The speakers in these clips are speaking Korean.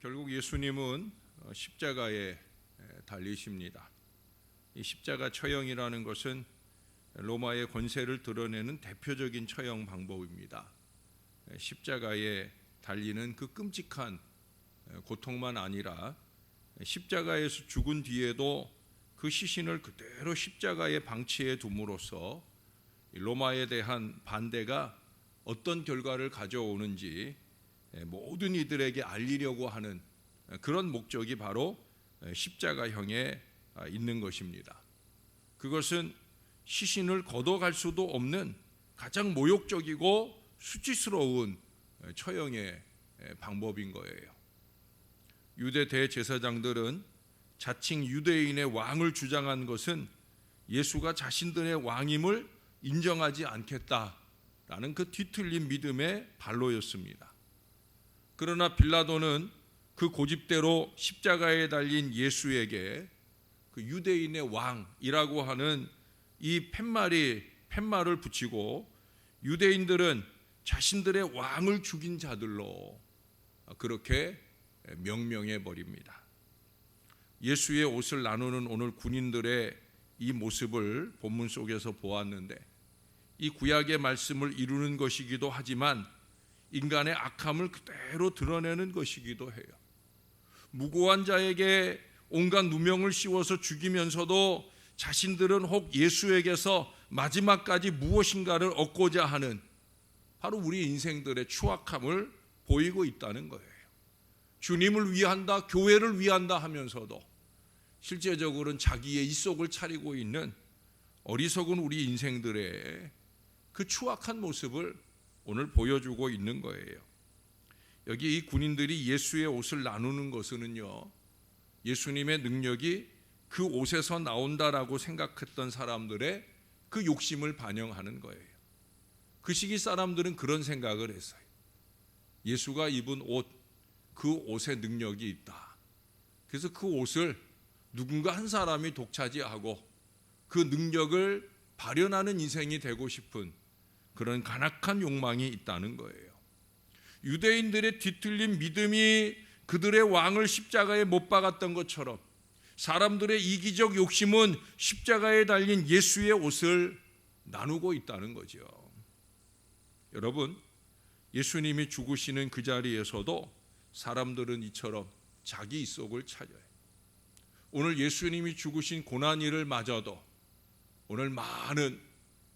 결국 예수님은 십자가에 달리십니다. 이 십자가 처형이라는 것은 로마의 권세를 드러내는 대표적인 처형 방법입니다. 십자가에 달리는 그 끔찍한 고통만 아니라 십자가에서 죽은 뒤에도 그 시신을 그대로 십자가에 방치해 둠으로써 로마에 대한 반대가 어떤 결과를 가져오는지 모든 이들에게 알리려고 하는 그런 목적이 바로 십자가형에 있는 것입니다. 그것은 시신을 걷어갈 수도 없는 가장 모욕적이고 수치스러운 처형의 방법인 거예요. 유대 대제사장들은 자칭 유대인의 왕을 주장한 것은 예수가 자신들의 왕임을 인정하지 않겠다라는 그 뒤틀린 믿음의 발로였습니다. 그러나 빌라도는 그 고집대로 십자가에 달린 예수에게 그 유대인의 왕이라고 하는 이 팻말을 붙이고 유대인들은 자신들의 왕을 죽인 자들로 그렇게 명명해 버립니다. 예수의 옷을 나누는 오늘 군인들의 이 모습을 본문 속에서 보았는데 이 구약의 말씀을 이루는 것이기도 하지만 인간의 악함을 그대로 드러내는 것이기도 해요. 무고한 자에게 온갖 누명을 씌워서 죽이면서도 자신들은 혹 예수에게서 마지막까지 무엇인가를 얻고자 하는 바로 우리 인생들의 추악함을 보이고 있다는 거예요. 주님을 위한다, 교회를 위한다 하면서도 실제적으로는 자기의 입속을 차리고 있는 어리석은 우리 인생들의 그 추악한 모습을 오늘 보여주고 있는 거예요. 여기 이 군인들이 예수의 옷을 나누는 것은요, 예수님의 능력이 그 옷에서 나온다라고 생각했던 사람들의 그 욕심을 반영하는 거예요. 그 시기 사람들은 그런 생각을 했어요. 예수가 입은 옷, 그 옷에 능력이 있다. 그래서 그 옷을 누군가 한 사람이 독차지하고 그 능력을 발현하는 인생이 되고 싶은 그런 간악한 욕망이 있다는 거예요. 유대인들의 뒤틀린 믿음이 그들의 왕을 십자가에 못 박았던 것처럼 사람들의 이기적 욕심은 십자가에 달린 예수의 옷을 나누고 있다는 거죠. 여러분, 예수님이 죽으시는 그 자리에서도 사람들은 이처럼 자기 입속을 차려요. 오늘 예수님이 죽으신 고난이를 맞아도 오늘 많은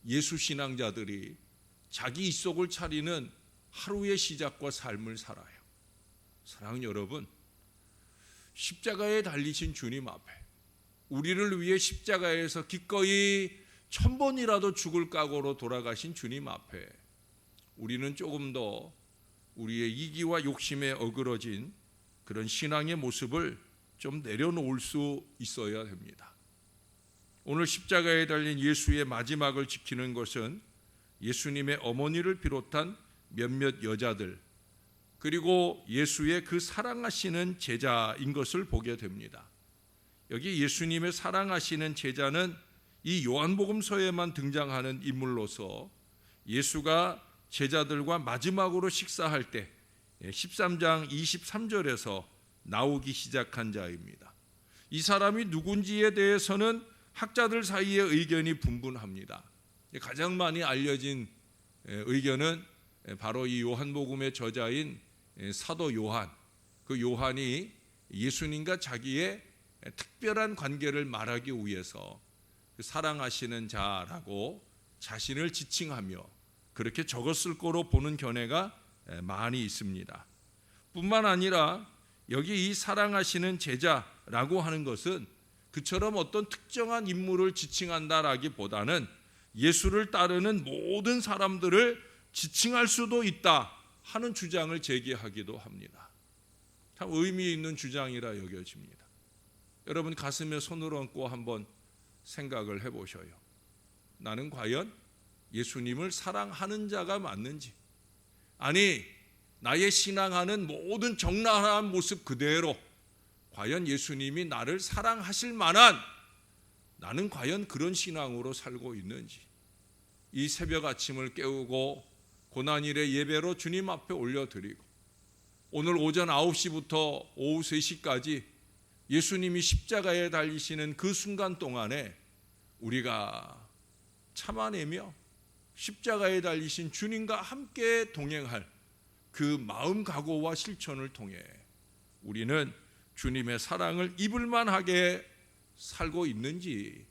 예수 신앙자들이 자기 입속을 차리는 하루의 시작과 삶을 살아요. 사랑하는 여러분, 십자가에 달리신 주님 앞에 우리를 위해 십자가에서 기꺼이 1000번이라도 죽을 각오로 돌아가신 주님 앞에 우리는 조금 더 우리의 이기와 욕심에 어그러진 그런 신앙의 모습을 좀 내려놓을 수 있어야 됩니다. 오늘 십자가에 달린 예수의 마지막을 지키는 것은 예수님의 어머니를 비롯한 몇몇 여자들 그리고 예수의 그 사랑하시는 제자인 것을 보게 됩니다. 여기 예수님의 사랑하시는 제자는 이 요한복음서에만 등장하는 인물로서 예수가 제자들과 마지막으로 식사할 때 13장 23절에서 나오기 시작한 자입니다. 이 사람이 누군지에 대해서는 학자들 사이에 의견이 분분합니다. 가장 많이 알려진 의견은 바로 이 요한복음의 저자인 사도 요한, 그 요한이 예수님과 자기의 특별한 관계를 말하기 위해서 사랑하시는 자라고 자신을 지칭하며 그렇게 적었을 거로 보는 견해가 많이 있습니다. 뿐만 아니라 여기 이 사랑하시는 제자라고 하는 것은 그처럼 어떤 특정한 인물을 지칭한다라기보다는 예수를 따르는 모든 사람들을 지칭할 수도 있다 하는 주장을 제기하기도 합니다. 참 의미 있는 주장이라 여겨집니다. 여러분 가슴에 손을 얹고 한번 생각을 해보셔요. 나는 과연 예수님을 사랑하는 자가 맞는지, 아니 나의 신앙하는 모든 적나라한 모습 그대로 과연 예수님이 나를 사랑하실 만한 나는 과연 그런 신앙으로 살고 있는지, 이 새벽 아침을 깨우고 고난일의 예배로 주님 앞에 올려드리고 오늘 오전 9시부터 오후 3시까지 예수님이 십자가에 달리시는 그 순간 동안에 우리가 참아내며 십자가에 달리신 주님과 함께 동행할 그 마음 각오와 실천을 통해 우리는 주님의 사랑을 입을 만하게 살고 있는지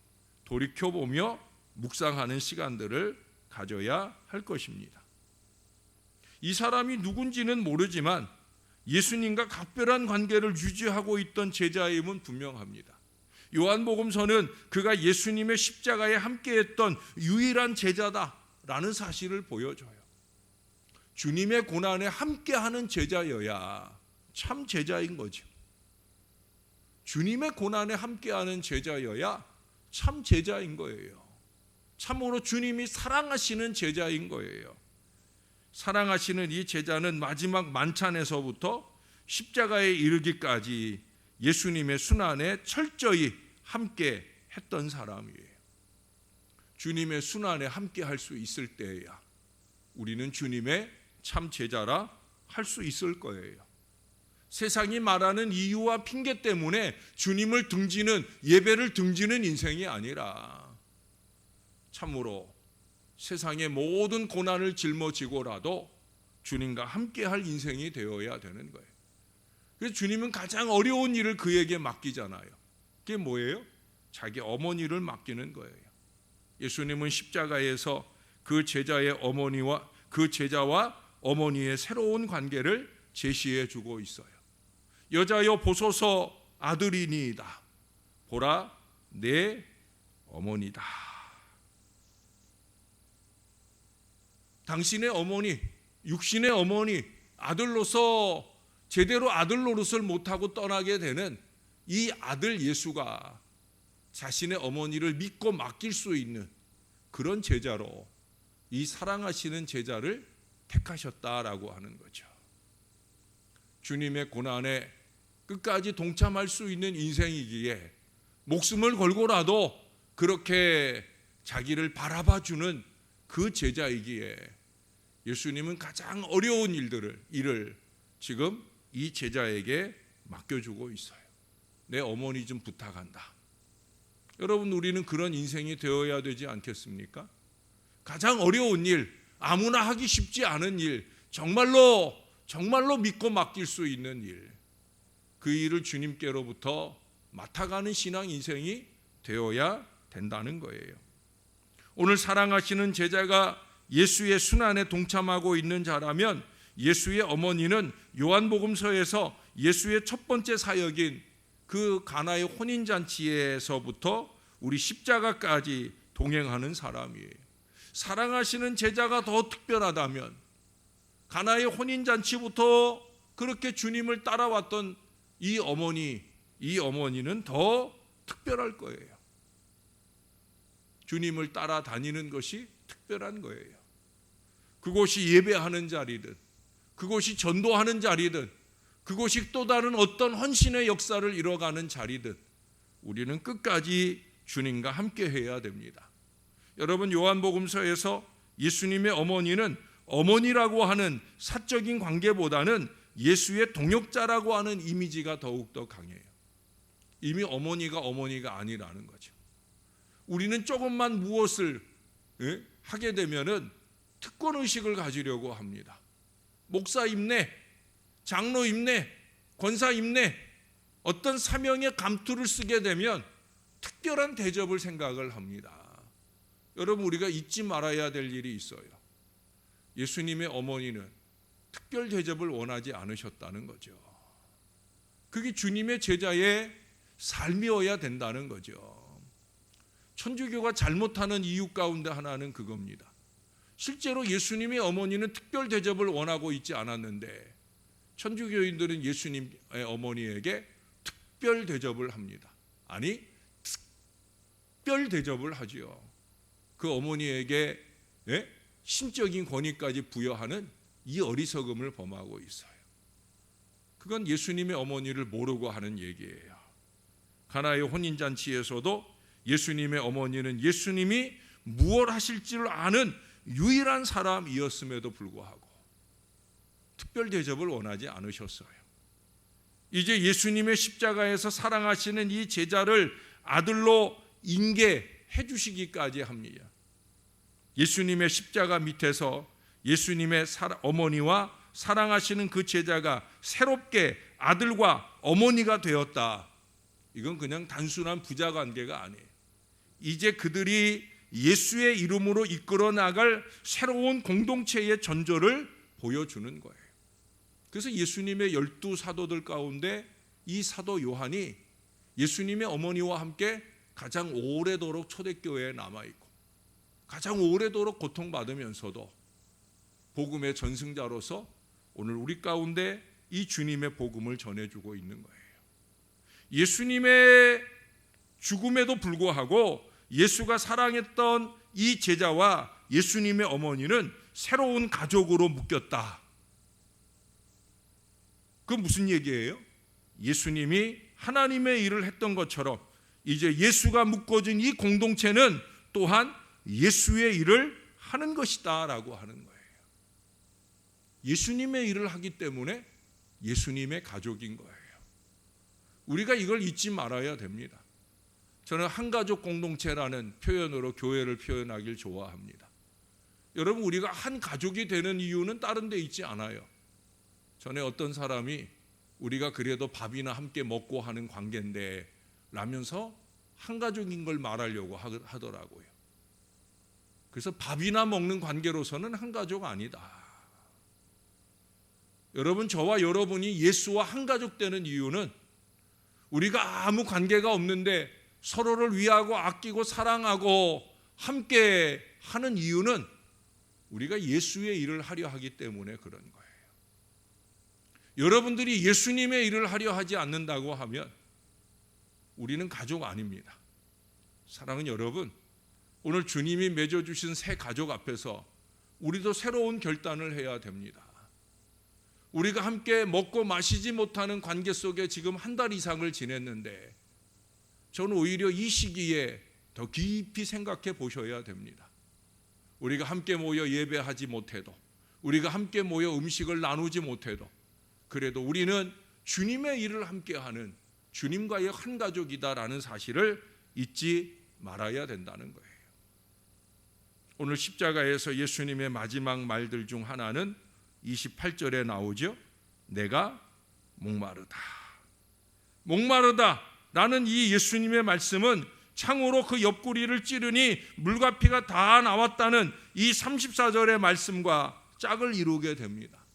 돌이켜보며 묵상하는 시간들을 가져야 할 것입니다. 이 사람이 누군지는 모르지만 예수님과 각별한 관계를 유지하고 있던 제자임은 분명합니다. 요한복음서는 그가 예수님의 십자가에 함께했던 유일한 제자다라는 사실을 보여줘요. 주님의 고난에 함께하는 제자여야 참 제자인 거죠. 주님의 고난에 함께하는 제자여야 참 제자인 거예요. 참으로 주님이 사랑하시는 제자인 거예요. 사랑하시는 이 제자는 마지막 만찬에서부터 십자가에 이르기까지 예수님의 순환에 철저히 함께 했던 사람이에요. 주님의 순환에 함께 할 수 있을 때야 우리는 주님의 참 제자라 할 수 있을 거예요. 세상이 말하는 이유와 핑계 때문에 주님을 등지는, 예배를 등지는 인생이 아니라 참으로 세상의 모든 고난을 짊어지고라도 주님과 함께할 인생이 되어야 되는 거예요. 그래서 주님은 가장 어려운 일을 그에게 맡기잖아요. 그게 뭐예요? 자기 어머니를 맡기는 거예요. 예수님은 십자가에서 그 제자의 어머니와 그 제자와 어머니의 새로운 관계를 제시해 주고 있어요. 여자여 보소서 아들이니이다. 보라 내 어머니다. 당신의 어머니, 육신의 어머니, 아들로서 제대로 아들 노릇을 못하고 떠나게 되는 이 아들 예수가 자신의 어머니를 믿고 맡길 수 있는 그런 제자로 이 사랑하시는 제자를 택하셨다라고 하는 거죠. 주님의 고난에 끝까지 동참할 수 있는 인생이기에 목숨을 걸고라도 그렇게 자기를 바라봐주는 그 제자이기에 예수님은 가장 어려운 일을 지금 이 제자에게 맡겨주고 있어요. 내 어머니 좀 부탁한다. 여러분, 우리는 그런 인생이 되어야 되지 않겠습니까? 가장 어려운 일, 아무나 하기 쉽지 않은 일, 정말로 믿고 맡길 수 있는 일, 그 일을 주님께로부터 맡아가는 신앙 인생이 되어야 된다는 거예요. 오늘 사랑하시는 제자가 예수의 순환에 동참하고 있는 자라면 예수의 어머니는 요한복음서에서 예수의 첫 번째 사역인 그 가나의 혼인잔치에서부터 우리 십자가까지 동행하는 사람이에요. 사랑하시는 제자가 더 특별하다면 가나의 혼인잔치부터 그렇게 주님을 따라왔던 이 어머니는 더 특별할 거예요. 주님을 따라다니는 것이 특별한 거예요. 그곳이 예배하는 자리든, 그곳이 전도하는 자리든, 그곳이 또 다른 어떤 헌신의 역사를 이뤄가는 자리든 우리는 끝까지 주님과 함께 해야 됩니다. 여러분, 요한복음서에서 예수님의 어머니는 어머니라고 하는 사적인 관계보다는 예수의 동역자라고 하는 이미지가 더욱더 강해요. 이미 어머니가 아니라는 거죠. 우리는 조금만 무엇을 하게 되면은 특권의식을 가지려고 합니다. 목사 임내, 장로 임내, 권사 임내, 어떤 사명의 감투를 쓰게 되면 특별한 대접을 생각을 합니다. 여러분, 우리가 잊지 말아야 될 일이 있어요. 예수님의 어머니는 특별 대접을 원하지 않으셨다는 거죠. 그게 주님의 제자의 삶이어야 된다는 거죠. 천주교가 잘못하는 이유 가운데 하나는 그겁니다. 실제로 예수님의 어머니는 특별 대접을 원하고 있지 않았는데 천주교인들은 예수님의 어머니에게 특별 대접을 합니다. 아니, 특별 대접을 하지요. 그 어머니에게 신적인 권위까지 부여하는 이 어리석음을 범하고 있어요. 그건 예수님의 어머니를 모르고 하는 얘기예요. 가나의 혼인잔치에서도 예수님의 어머니는 예수님이 무엇 하실 줄 아는 유일한 사람이었음에도 불구하고 특별 대접을 원하지 않으셨어요. 이제 예수님의 십자가에서 사랑하시는 이 제자를 아들로 인계해 주시기까지 합니다. 예수님의 십자가 밑에서 예수님의 어머니와 사랑하시는 그 제자가 새롭게 아들과 어머니가 되었다. 이건 그냥 단순한 부자 관계가 아니에요. 이제 그들이 예수의 이름으로 이끌어 나갈 새로운 공동체의 전조를 보여주는 거예요. 그래서 예수님의 12사도들 가운데 이 사도 요한이 예수님의 어머니와 함께 가장 오래도록 초대교회에 남아있고 가장 오래도록 고통받으면서도 복음의 전승자로서 오늘 우리 가운데 이 주님의 복음을 전해주고 있는 거예요. 예수님의 죽음에도 불구하고 예수가 사랑했던 이 제자와 예수님의 어머니는 새로운 가족으로 묶였다. 그건 무슨 얘기예요? 예수님이 하나님의 일을 했던 것처럼 이제 예수가 묶어준 이 공동체는 또한 예수의 일을 하는 것이다 라고 하는 거예요. 예수님의 일을 하기 때문에 예수님의 가족인 거예요. 우리가 이걸 잊지 말아야 됩니다. 저는 한가족 공동체라는 표현으로 교회를 표현하길 좋아합니다. 여러분, 우리가 한 가족이 되는 이유는 다른 데 있지 않아요. 전에 어떤 사람이 우리가 그래도 밥이나 함께 먹고 하는 관계인데 라면서 한가족인 걸 말하려고 하더라고요. 그래서 밥이나 먹는 관계로서는 한가족 아니다. 여러분, 저와 여러분이 예수와 한가족 되는 이유는 우리가 아무 관계가 없는데 서로를 위하고 아끼고 사랑하고 함께 하는 이유는 우리가 예수의 일을 하려 하기 때문에 그런 거예요. 여러분들이 예수님의 일을 하려 하지 않는다고 하면 우리는 가족 아닙니다. 사랑하는 여러분, 오늘 주님이 맺어주신 새 가족 앞에서 우리도 새로운 결단을 해야 됩니다. 우리가 함께 먹고 마시지 못하는 관계 속에 지금 한 달 이상을 지냈는데 저는 오히려 이 시기에 더 깊이 생각해 보셔야 됩니다. 우리가 함께 모여 예배하지 못해도, 우리가 함께 모여 음식을 나누지 못해도 그래도 우리는 주님의 일을 함께하는 주님과의 한 가족이다라는 사실을 잊지 말아야 된다는 거예요. 오늘 십자가에서 예수님의 마지막 말들 중 하나는 28절에 나오죠. 내가 목마르다. 목마르다 라는 이 예수님의 말씀은 창으로 그 옆구리를 찌르니 물과 피가 다 나왔다는 이 34절의 말씀과 짝을 이루게 됩니다.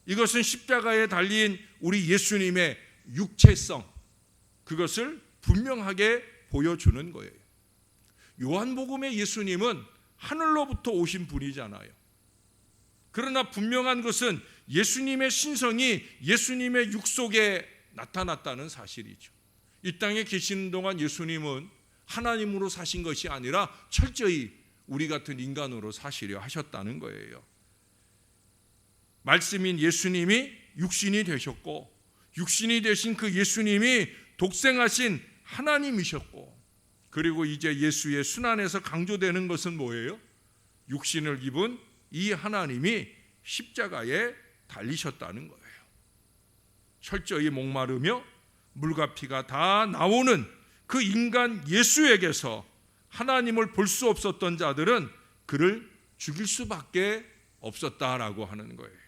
이것은 십자가에 달린 우리 예수님의 육체성, 그것을 분명하게 보여주는 거예요. 요한복음의 예수님은 하늘로부터 오신 분이잖아요. 그러나 분명한 것은 예수님의 신성이 예수님의 육속에 나타났다는 사실이죠. 이 땅에 계시는 동안 예수님은 하나님으로 사신 것이 아니라 철저히 우리 같은 인간으로 사시려 하셨다는 거예요. 말씀인 예수님이 육신이 되셨고, 육신이 되신 그 예수님이 독생하신 하나님이셨고, 그리고 이제 예수의 순환에서 강조되는 것은 뭐예요? 육신을 입은 이 하나님이 십자가에 달리셨다는 거예요. 철저히 목마르며 물과 피가 다 나오는 그 인간 예수에게서 하나님을 볼 수 없었던 자들은 그를 죽일 수밖에 없었다라고 하는 거예요.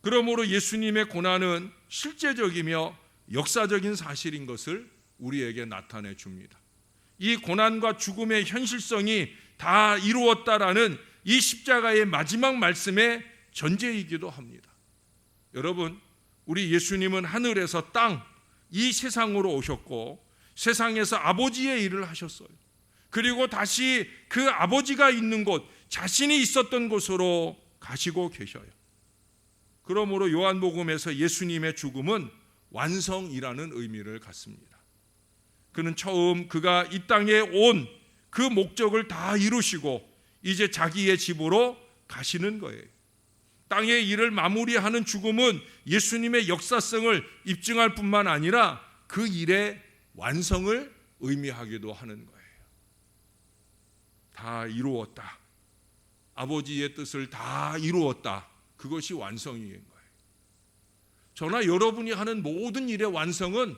그러므로 예수님의 고난은 실제적이며 역사적인 사실인 것을 우리에게 나타내 줍니다. 이 고난과 죽음의 현실성이 다 이루었다라는 이 십자가의 마지막 말씀의 전제이기도 합니다. 여러분, 우리 예수님은 하늘에서 땅, 이 세상으로 오셨고 세상에서 아버지의 일을 하셨어요. 그리고 다시 그 아버지가 있는 곳, 자신이 있었던 곳으로 가시고 계셔요. 그러므로 요한복음에서 예수님의 죽음은 완성이라는 의미를 갖습니다. 그는 처음 그가 이 땅에 온 그 목적을 다 이루시고 이제 자기의 집으로 가시는 거예요. 땅의 일을 마무리하는 죽음은 예수님의 역사성을 입증할 뿐만 아니라 그 일의 완성을 의미하기도 하는 거예요. 다 이루었다. 아버지의 뜻을 다 이루었다. 그것이 완성인 거예요. 저나 여러분이 하는 모든 일의 완성은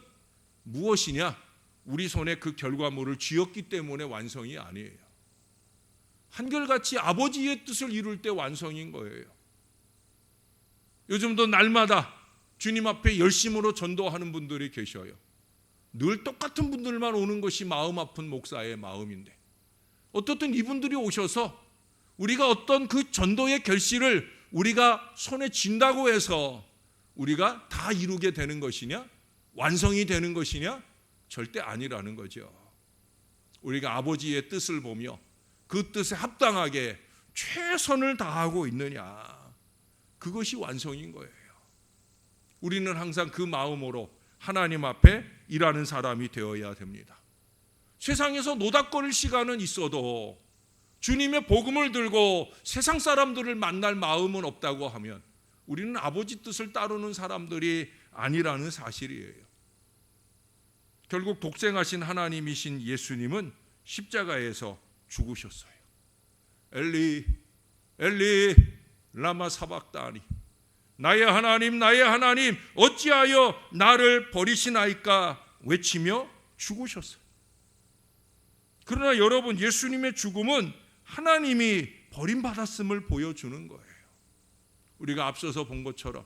무엇이냐? 우리 손에 그 결과물을 쥐었기 때문에 완성이 아니에요. 한결같이 아버지의 뜻을 이룰 때 완성인 거예요. 요즘도 날마다 주님 앞에 열심으로 전도하는 분들이 계셔요. 늘 똑같은 분들만 오는 것이 마음 아픈 목사의 마음인데, 어떻든 이분들이 오셔서 우리가 어떤 그 전도의 결실을 우리가 손에 쥔다고 해서 우리가 다 이루게 되는 것이냐? 완성이 되는 것이냐? 절대 아니라는 거죠. 우리가 아버지의 뜻을 보며 그 뜻에 합당하게 최선을 다하고 있느냐, 그것이 완성인 거예요. 우리는 항상 그 마음으로 하나님 앞에 일하는 사람이 되어야 됩니다. 세상에서 노닥거릴 시간은 있어도 주님의 복음을 들고 세상 사람들을 만날 마음은 없다고 하면 우리는 아버지 뜻을 따르는 사람들이 아니라는 사실이에요. 결국 독생하신 하나님이신 예수님은 십자가에서 죽으셨어요. 엘리 엘리 라마 사박다니, 나의 하나님 나의 하나님 어찌하여 나를 버리시나이까 외치며 죽으셨어요. 그러나 여러분, 예수님의 죽음은 하나님이 버림받았음을 보여주는 거예요. 우리가 앞서서 본 것처럼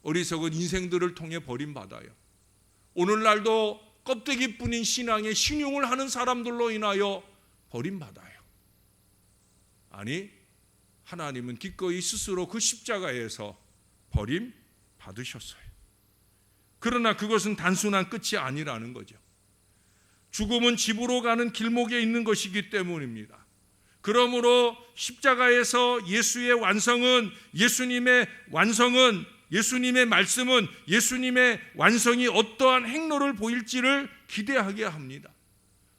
어리석은 인생들을 통해 버림받아요. 오늘날도 껍데기뿐인 신앙에 신용을 하는 사람들로 인하여 버림받아요. 아니, 하나님은 기꺼이 스스로 그 십자가에서 버림받으셨어요. 그러나 그것은 단순한 끝이 아니라는 거죠. 죽음은 집으로 가는 길목에 있는 것이기 때문입니다. 그러므로 십자가에서 예수의 완성은, 예수님의 완성은, 예수님의 말씀은, 예수님의 완성이 어떠한 행로를 보일지를 기대하게 합니다.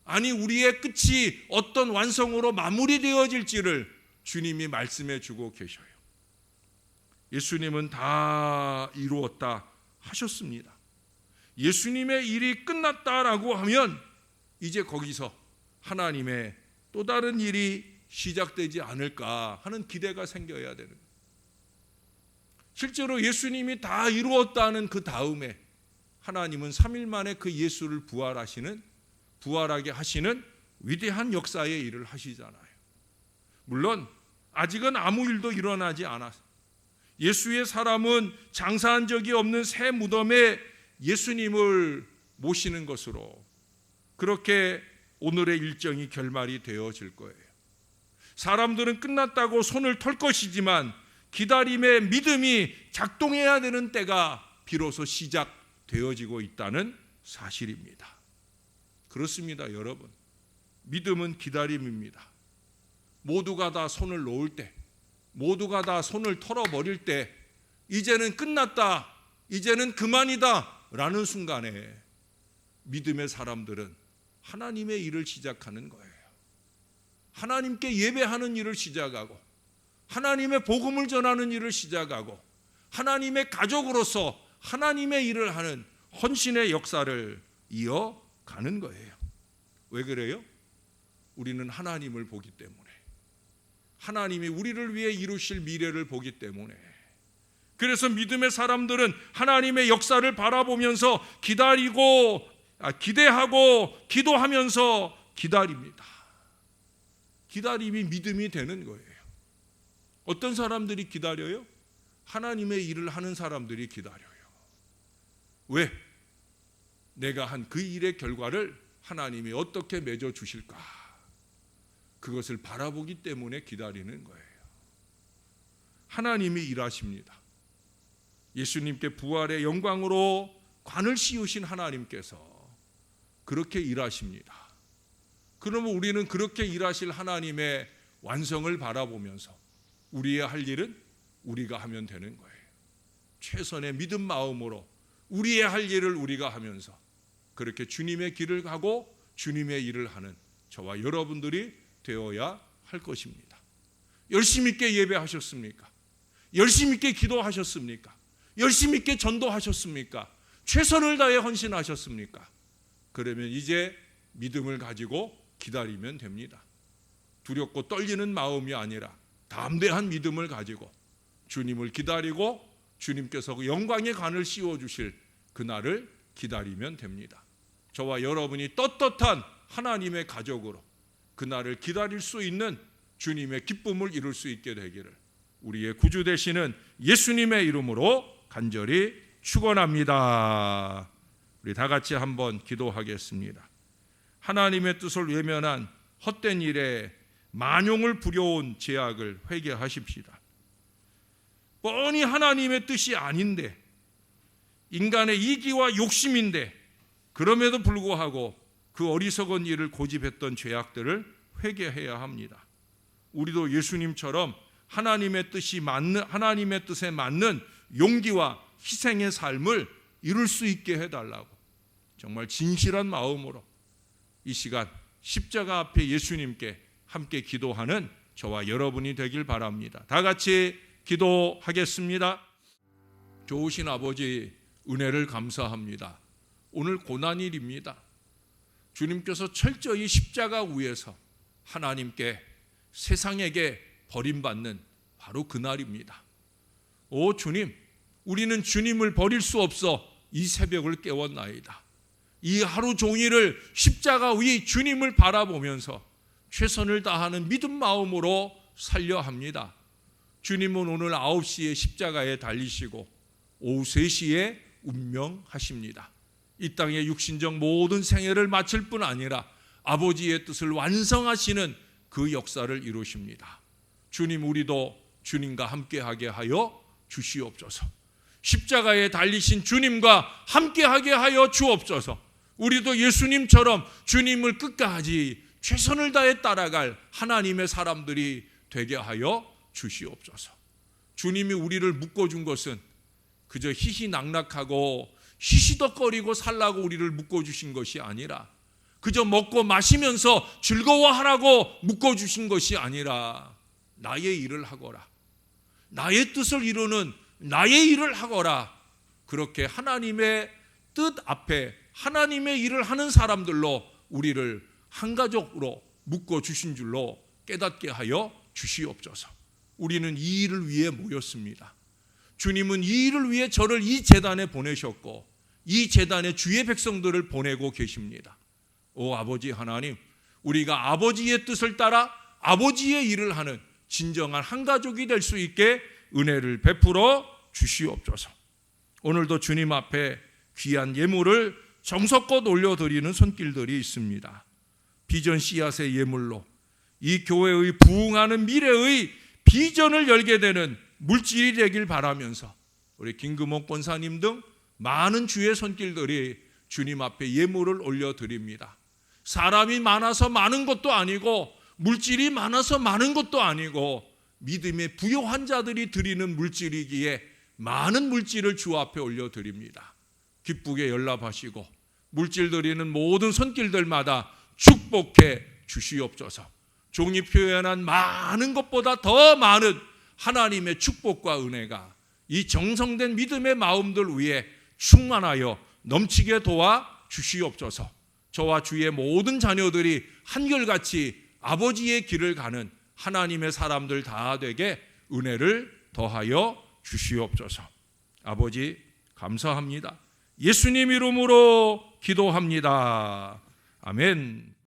아니, 우리의 끝이 어떤 완성으로 마무리되어질지를 주님이 말씀해 주고 계셔요. 예수님은 다 이루었다 하셨습니다. 예수님의 일이 끝났다라고 하면 이제 거기서 하나님의 또 다른 일이 시작되지 않을까 하는 기대가 생겨야 되는 거예요. 실제로 예수님이 다 이루었다는 그 다음에 하나님은 3일 만에 그 예수를 부활하게 하시는 위대한 역사의 일을 하시잖아요. 물론 아직은 아무 일도 일어나지 않았어요. 예수의 사람은 장사한 적이 없는 새 무덤에 예수님을 모시는 것으로 그렇게 오늘의 일정이 결말이 되어질 거예요. 사람들은 끝났다고 손을 털 것이지만 기다림의 믿음이 작동해야 되는 때가 비로소 시작되어지고 있다는 사실입니다. 그렇습니다, 여러분. 믿음은 기다림입니다. 모두가 다 손을 놓을 때, 모두가 다 손을 털어버릴 때, 이제는 끝났다, 이제는 그만이다 라는 순간에 믿음의 사람들은 하나님의 일을 시작하는 거예요. 하나님께 예배하는 일을 시작하고, 하나님의 복음을 전하는 일을 시작하고, 하나님의 가족으로서 하나님의 일을 하는 헌신의 역사를 이어가는 거예요. 왜 그래요? 우리는 하나님을 보기 때문에, 하나님이 우리를 위해 이루실 미래를 보기 때문에. 그래서 믿음의 사람들은 하나님의 역사를 바라보면서 기대하고 기도하면서 기다립니다. 기다림이 믿음이 되는 거예요. 어떤 사람들이 기다려요? 하나님의 일을 하는 사람들이 기다려요. 왜? 내가 한 그 일의 결과를 하나님이 어떻게 맺어 주실까? 그것을 바라보기 때문에 기다리는 거예요. 하나님이 일하십니다. 예수님께 부활의 영광으로 관을 씌우신 하나님께서 그렇게 일하십니다. 그러면 우리는 그렇게 일하실 하나님의 완성을 바라보면서 우리의 할 일은 우리가 하면 되는 거예요. 최선의 믿음 마음으로 우리의 할 일을 우리가 하면서 그렇게 주님의 길을 가고 주님의 일을 하는 저와 여러분들이 되어야 할 것입니다. 열심 있게 예배하셨습니까? 열심 있게 기도하셨습니까? 열심 있게 전도하셨습니까? 최선을 다해 헌신하셨습니까? 그러면 이제 믿음을 가지고 기다리면 됩니다. 두렵고 떨리는 마음이 아니라 담대한 믿음을 가지고 주님을 기다리고 주님께서 영광의 관을 씌워주실 그날을 기다리면 됩니다. 저와 여러분이 떳떳한 하나님의 가족으로 그날을 기다릴 수 있는 주님의 기쁨을 이룰 수 있게 되기를 우리의 구주 되시는 예수님의 이름으로 간절히 축원합니다. 우리 다 같이 한번 기도하겠습니다. 하나님의 뜻을 외면한 헛된 일에 만용을 부려온 죄악을 회개하십시다. 뻔히 하나님의 뜻이 아닌데, 인간의 이기와 욕심인데, 그럼에도 불구하고 그 어리석은 일을 고집했던 죄악들을 회개해야 합니다. 우리도 예수님처럼 하나님의 뜻에 맞는 용기와 희생의 삶을 이룰 수 있게 해달라고 정말 진실한 마음으로 이 시간 십자가 앞에 예수님께 함께 기도하는 저와 여러분이 되길 바랍니다. 다 같이 기도하겠습니다. 좋으신 아버지, 은혜를 감사합니다. 오늘 고난일입니다. 주님께서 철저히 십자가 위에서 하나님께, 세상에게 버림받는 바로 그날입니다. 오 주님, 우리는 주님을 버릴 수 없어 이 새벽을 깨웠나이다. 이 하루 종일을 십자가 위 주님을 바라보면서 최선을 다하는 믿음 마음으로 살려 합니다. 주님은 오늘 9시에 십자가에 달리시고 오후 3시에 운명하십니다. 이 땅의 육신적 모든 생애를 마칠 뿐 아니라 아버지의 뜻을 완성하시는 그 역사를 이루십니다. 주님, 우리도 주님과 함께하게 하여 주시옵소서. 십자가에 달리신 주님과 함께하게 하여 주옵소서. 우리도 예수님처럼 주님을 끝까지 최선을 다해 따라갈 하나님의 사람들이 되게 하여 주시옵소서. 주님이 우리를 묶어준 것은 그저 희희낙낙하고 시시덕거리고 살라고 우리를 묶어주신 것이 아니라, 그저 먹고 마시면서 즐거워하라고 묶어주신 것이 아니라, 나의 일을 하거라, 나의 뜻을 이루는 나의 일을 하거라, 그렇게 하나님의 뜻 앞에 하나님의 일을 하는 사람들로 우리를 한 가족으로 묶어주신 줄로 깨닫게 하여 주시옵소서. 우리는 이 일을 위해 모였습니다. 주님은 이 일을 위해 저를 이 제단에 보내셨고 이 제단에 주의 백성들을 보내고 계십니다. 오 아버지 하나님, 우리가 아버지의 뜻을 따라 아버지의 일을 하는 진정한 한 가족이 될 수 있게 은혜를 베풀어 주시옵소서. 오늘도 주님 앞에 귀한 예물을 정성껏 올려드리는 손길들이 있습니다. 비전 씨앗의 예물로 이 교회의 부흥하는 미래의 비전을 열게 되는 물질이 되길 바라면서 우리 김금옥 권사님 등 많은 주의 손길들이 주님 앞에 예물을 올려드립니다. 사람이 많아서 많은 것도 아니고 물질이 많아서 많은 것도 아니고 믿음의 부요한 자들이 드리는 물질이기에 많은 물질을 주 앞에 올려드립니다. 기쁘게 연락하시고 물질 드리는 모든 손길들마다 축복해 주시옵소서. 종이 표현한 많은 것보다 더 많은 하나님의 축복과 은혜가 이 정성된 믿음의 마음들 위에 충만하여 넘치게 도와 주시옵소서. 저와 주의 모든 자녀들이 한결같이 아버지의 길을 가는 하나님의 사람들 다 되게 은혜를 더하여 주시옵소서. 아버지 감사합니다. 예수님 이름으로 기도합니다. 아멘.